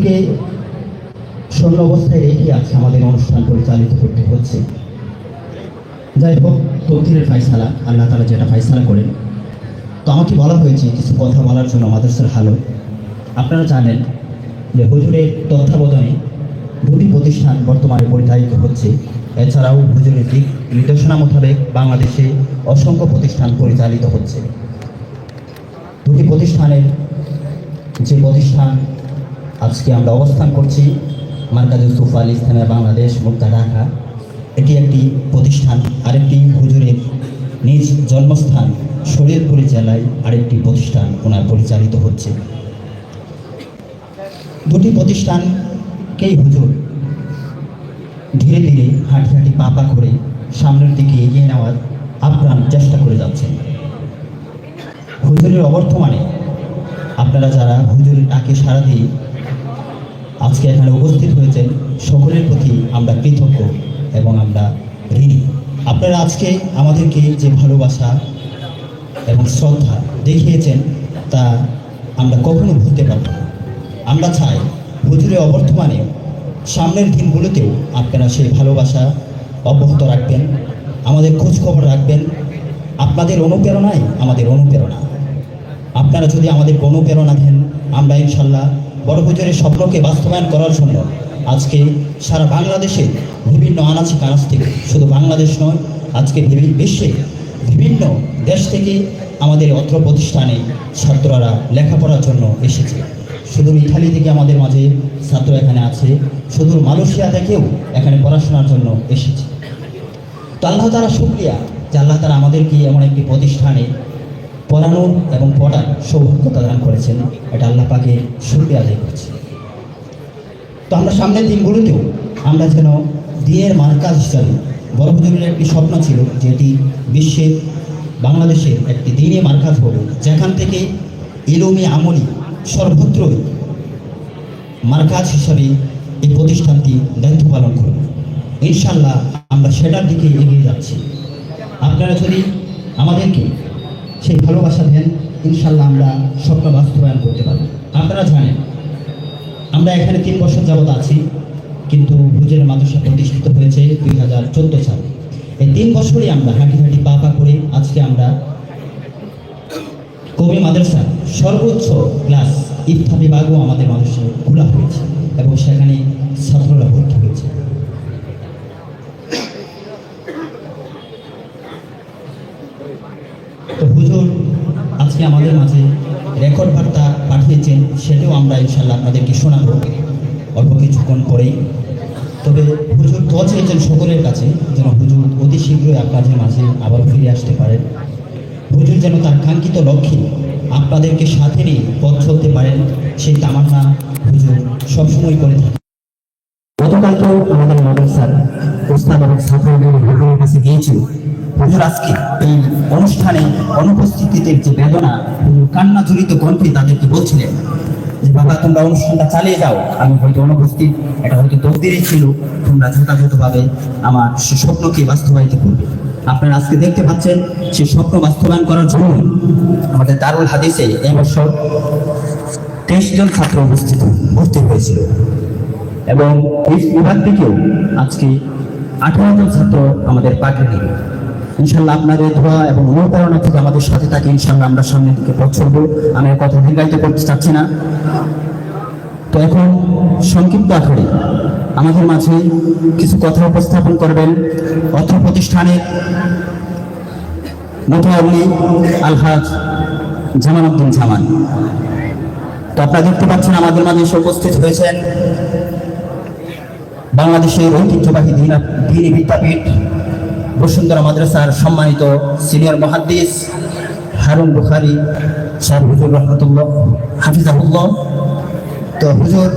কে শূন্য অবস্থায় রেখে আছে আমাদের অনুষ্ঠান পরিচালিত করতে হচ্ছে। যাই হোক, তকদিরের ফায়সালা, আল্লাহ তাআলা যেটা ফায়সালা করেন। তো আমাকে বলা হয়েছে কিছু কথা বলার জন্য মাদ্রাসার হালত। আপনারা জানেন যে হুজুরের তত্ত্বাবধানে দুটি প্রতিষ্ঠান বর্তমানে পরিচালিত হচ্ছে। এছাড়াও হুজুরের দিক নির্দেশনা মোতাবেক বাংলাদেশে অসংখ্য প্রতিষ্ঠান পরিচালিত হচ্ছে। দুটি প্রতিষ্ঠানের যে প্রতিষ্ঠান আজকে আমরা অবস্থান করছি, মার্কাজ ইউসুফ আলী ইসলামিয়া বাংলাদেশ মুক্তা ঢাকা, এটি একটি প্রতিষ্ঠান। আরেকটি হুজুরের নিজ জন্মস্থান শরীয়তপুর জেলায় আরেকটি প্রতিষ্ঠান ওনার পরিচালিত হচ্ছে। দুটি প্রতিষ্ঠানকেই হুজুর ধীরে ধীরে হাঁটি হাঁটি পা পা করে সামনের দিকে এগিয়ে নেওয়ার আপ্রাণ চেষ্টা করে যাচ্ছেন। হুজুরের অবর্তমানে আপনারা যারা হুজুরের ডাকে সাড়া দিয়ে আজকে এখানে উপস্থিত হয়েছেন, সকলের প্রতি আমরা কৃতজ্ঞ এবং আমরা ঋণী। আপনারা আজকে আমাদেরকে যে ভালোবাসা এবং শ্রদ্ধা দেখিয়েছেন তা আমরা কখনো ভুলতে পারব না। আমরা চাই হুজুরের অবর্তমানে সামনের দিনগুলোতেও আপনারা সেই ভালোবাসা অব্যাহত রাখবেন, আমাদের খোঁজখবর রাখবেন। আপনাদের অনুপ্রেরণাই আমাদের অনুপ্রেরণা। আপনারা যদি আমাদের অনুপ্রেরণা দেন, আমরা ইনশাল্লাহ বড় হুজুরের স্বপ্নকে বাস্তবায়ন করার জন্য আজকে সারা বাংলাদেশে বিভিন্ন আনাচে কানাচ থেকে, শুধু বাংলাদেশ নয়, আজকে বিশ্বে বিভিন্ন দেশ থেকে আমাদের অত্র প্রতিষ্ঠানে ছাত্ররা লেখাপড়ার জন্য এসেছে। শুধু ইতালি থেকে আমাদের মাঝে ছাত্র এখানে আছে, শুধু মালয়েশিয়া থেকেও এখানে পড়াশোনার জন্য এসেছে। তো আল্লাহ তাআলা শুকরিয়া যে আল্লাহ তাআলা আমাদেরকে এমন একটি প্রতিষ্ঠানে পড়ানোর এবং পড়ার সৌভাগ্যতা দান করেছেন। এটা আল্লাহ পাকের শুকরিয়া আদায় করছি। তো আমরা সামনের দিনগুলোতেও আমরা যেন দিনের মার্কাজ হিসাবে, বড় হুজুরের একটি স্বপ্ন ছিল যে এটি বিশ্বের বাংলাদেশের একটি দিনে মার্কাজ হবে, যেখান থেকে ইলমি আমলি সর্বত্রই মার্কাজ হিসাবে এই প্রতিষ্ঠানটি দায়িত্ব পালন করবে। ইনশাল্লাহ আমরা সেটার দিকে এগিয়ে যাচ্ছি। আপনারা যদি আমাদেরকে সেই ভালোবাসা দেন, ইনশাল্লাহ আমরা স্বপ্ন বাস্তবায়ন করতে পারব। আপনারা জানেন আমরা এখানে 3 বছর যাবৎ আছি, কিন্তু হুজুরের মাদ্রাসা প্রতিষ্ঠিত হয়েছে 2014 সালে। এই 3 বছরই আমরা হাঁটি হাঁটি পা পা করে আজকে আমরা কওমি মাদ্রাসা সর্বোচ্চ ক্লাস ইফতা বিভাগও আমাদের মাদ্রাসায় খোলা হয়েছে এবং সেখানে ছাত্ররা ভর্তি হয়েছে। তো হুজুর আজকে আমাদের মাঝে রেকর্ড বার্তা পাঠিয়েছেন, সেটাও আমরা ইনশাল্লাহ আপনাদেরকে শোনাবো অল্প কিছুক্ষণ পরেই। তবে হুজুর দোয়া চেয়েছেন সকলের কাছে যেন হুজুর অতি শীঘ্রই আপনাদের মাঝে আবার ফিরে আসতে পারেন। হুজুর যেন তার কাঙ্ক্ষিত লক্ষ্যে আপনাদেরকে সাথে নিয়ে পথ চলতে পারেন, সেই তামান্না হুজুর সবসময় করে থাকে। গতকালকেও আমাদের মাদ্রাসার উস্তাদ এবং ছাত্রদের হুজুরের কাছে গিয়েছিল। হুজুর আজকে এই অনুষ্ঠানে অনুপস্থিতিতে যে বেদনা, হুজুর কান্না জড়িত কণ্ঠে তাদেরকে বলছিলেন যে বাবা, তোমরা অনুষ্ঠানটা চালিয়ে যাও, আমি হয়তো অনুপস্থিত, এটা হয়তো তকদিরেই ছিল, তোমরা যথাযথভাবে আমার সে স্বপ্নকে বাস্তবায়িত করবে। আপনারা আজকে দেখতে পাচ্ছেন সেই স্বপ্ন বাস্তবায়ন করার জন্য আমাদের দারুল হাদিসে এই বছর 23 জন ছাত্র ভর্তি হয়েছিল এবং এই বিভাগ থেকেও আজকে 18 জন ছাত্র আমাদের পাঠে নেবে। ইনশাল্লাহ আপনাদের দোয়া এবং অনুপ্রেরণা থেকে আমাদের সাথে থাকে, ইনশাল্লাহ আমরা সামনের দিকে পথ চলবো। আমি কথা দীর্ঘায়িত করতে চাচ্ছি না। তো এখন সংক্ষিপ্ত আকারে আমাদের মাঝে কিছু কথা উপস্থাপন করবেন অর্থ প্রতিষ্ঠানের মুতাওয়াল্লি আলহাজ জামালউদ্দিন জামান। তো আপনারা দেখতে পাচ্ছেন আমাদের মাঝে উপস্থিত হয়েছেন বাংলাদেশের ঐতিহ্যবাহী দ্বীনি বিদ্যাপীঠ বসুন্ধরা মাদ্রাসার সম্মানিত সিনিয়র মুহাদ্দিস হারুন বুখারী সাহেব হুজুর রহমাতুল্লাহ হাফিজাহুল্লাহ। তো হুজুর